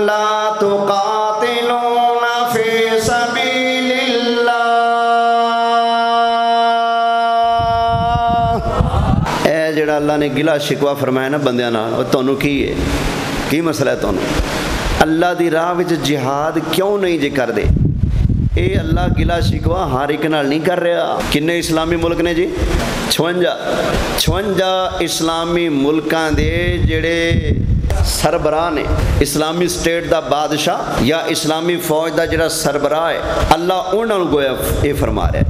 لا تقاتلون فی سبیل اللہ. اے جڑا اللہ نے گلا شکوا فرمایا نا بندیاں نال، تانوں کی ہے، کی مسئلہ ہے تانوں؟ اللہ دی راہ وچ جہاد کیوں نہیں جے کر دے؟ اے اللہ گلا شکوا ہر ایک نال نہیں کر رہا. کنے اسلامی ملک نے جی؟ 56 اسلامی ملکاں دے جڑے سربراہ نے، اسلامی سٹیٹ دا بادشاہ یا اسلامی فوج دا جڑا سربراہ ہے، اللہ انہاں نوں گویا اے فرما رہا ہے.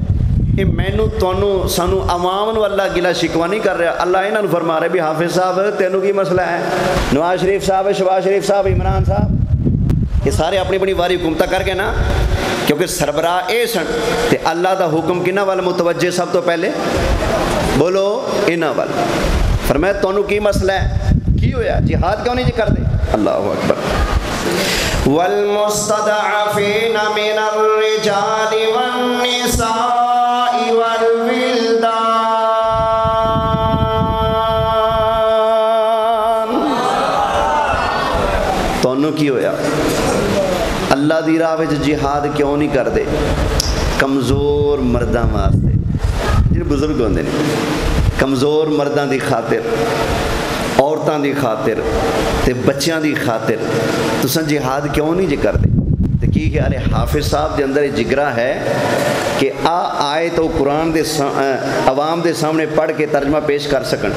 اے مینوں تانوں سانوں عوام نوں اللہ گلا شکوا نہیں کر رہا، اللہ انہاں نوں فرما رہا ہے بھی حافظ صاحب تینوں کی مسئلہ ہے؟ نواز شریف صاحب، شہباز شریف صاحب، عمران صاحب، یہ سارے اپنی اپنی واری حکومت کر کے نا، کیونکہ سربراہ اے سن تے اللہ دا حکم کنہ وال متوجہ سب تو پہلے؟ بولو انہاں وال. فرمایا تانوں کی مسئلہ ہے؟ کی ہویا؟ جہاد کیوں نہیں جی کر دے؟ اللہ اکبر. والمستضعفین من الرجال والنساء والولدان. تانوں کی ہویا؟ اللہ دی راہ وچ جہاد کیوں نہیں کر دے؟ کمزور مرداں واسطے، جڑے بزرگ ہوندے نے، کمزور مرداں دی خاطر، عورتاں دی خاطر تے بچیاں دی خاطر تساں جہاد کیوں نہیں جے کر دے؟ تے کی خیال ہے حافظ صاحب دے اندر جگرا ہے کہ آئے تو قرآن دے عوام دے سامنے پڑھ کے ترجمہ پیش کر سکن؟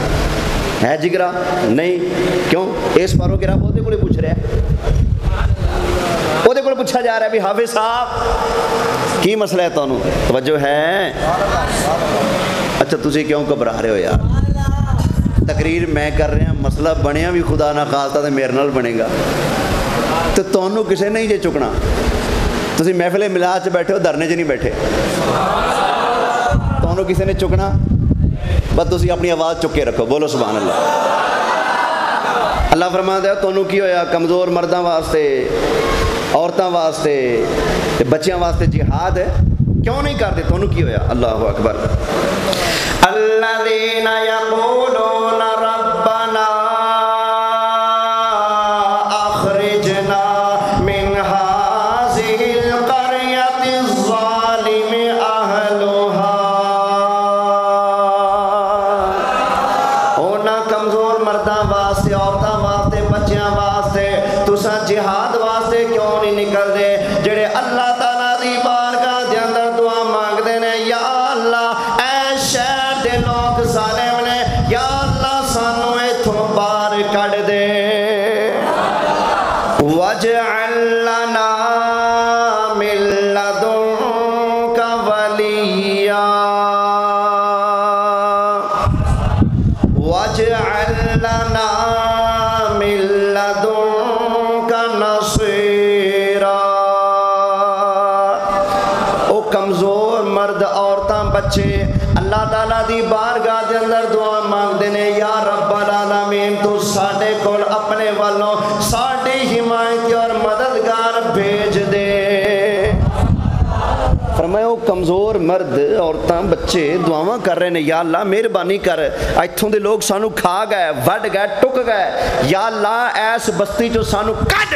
ہے جگرا؟ نہیں. کیوں؟ اس پاروں کے رب وہ پوچھ رہا ہے، وہ پوچھا جا رہا ہے بھی حافظ صاحب کی مسئلہ ہے تانوں؟ توجہ ہے؟ اچھا تسی کیوں گھبرا رہے ہو یار؟ تقریر میں کر رہا، مسئلہ بنیا بھی خدا نہ خاصتا تو میرے نال بنے گا، تو تانوں کسے نہیں جے چکنا. تسی محفل میلاد چ بیٹھے ہو، دھرنے چ نہیں بیٹھے، تانوں کسے نے چکنا، بس تسی اپنی آواز چکے رکھو. بولو سبحان اللہ. اللہ فرماتا ہے تانوں کی ہویا؟ کمزور مرداں واسطے، عورتاں واسطے، بچیاں واسطے جہاد ہے کیوں نہیں کرتے؟ تانوں کی ہویا؟ اللہ اکبر. الذین یقولون ربنا اخرجنا من هذه القرية الظالم اهلها. اونا کمزور مرداں واسطے، عورتاں واسطے، بچیاں واسطے تساں جہاد واسطے کیوں نہیں نکل دے؟ جڑے اللہ تعالیٰ دی بارگاہ دے اندر دعا مانگدے نے، یا اللہ اے شہر دے لوگ ظالم نے، یا اللہ سانو ایتھوں باہر کڈ دے. واجعل لنا من لدنک ولیا، واجعل لنا من لدنک نصیرا. او کمزور مرد، عورتاں، بچے اللہ تعالیٰ دی بارگاہ دے اندر دعا مانگدے نے، یا رب العالمین تو ساڈے کول اپنے والوں ساڈی حمایت اور مددگار بھیج دے. فرمایا وہ کمزور مرد، عورتاں، بچے دعاواں کر رہے ہیں، یا اللہ مہربانی کر، ایتھوں دے لوگ سانو کھا گئے، وڈ گئے، ٹک گئے، یا اللہ ایس بستی چو سانو کڈ،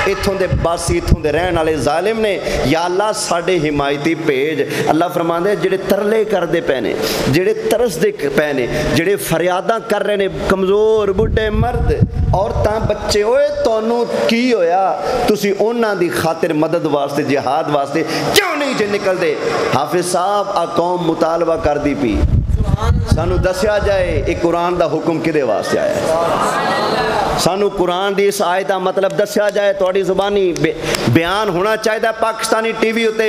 ایتھوں دے باسی، ایتھوں دے رہن والے ظالم نے، یا اللہ ساڈے حمایتی بھیج. اللہ فرماندے جڑے ترلے کردے پے نے، جڑے ترس دے پے نے، جڑے فریاداں کر رہے نے، کمزور بڈھے مرد، عورتاں، بچے، اوئے تانوں کی ہویا؟ تسی انہاں دی خاطر مدد واسطے، جہاد واسطے کیوں نہیں جے نکل دے؟ حافظ صاحب آ قوم مطالبہ کر دی پی، سانو دسیا جائے ایک قرآن دا حکم کدے واسطے آیا ہے؟ سانو قرآن دی اس آیت دا مطلب دسیا جائے، تھوڑی زبانی بیان ہونا چاہیے. پاکستانی ٹی وی ہوتے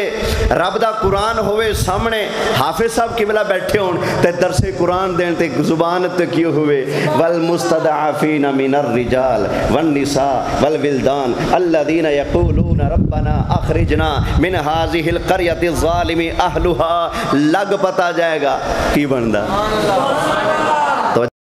رب دا قرآن ہوئے سامنے، حافظ صاحب قبلہ بیٹھے ہون تے درس قرآن دین تے زبان تے کیوں ہوئے والمستضعفین من الرجال والنساء والولدان الذین یقولون ربنا اخرجنا من هذه القرية الظالم اهلها. لگ پتا جائے گا کی بندا.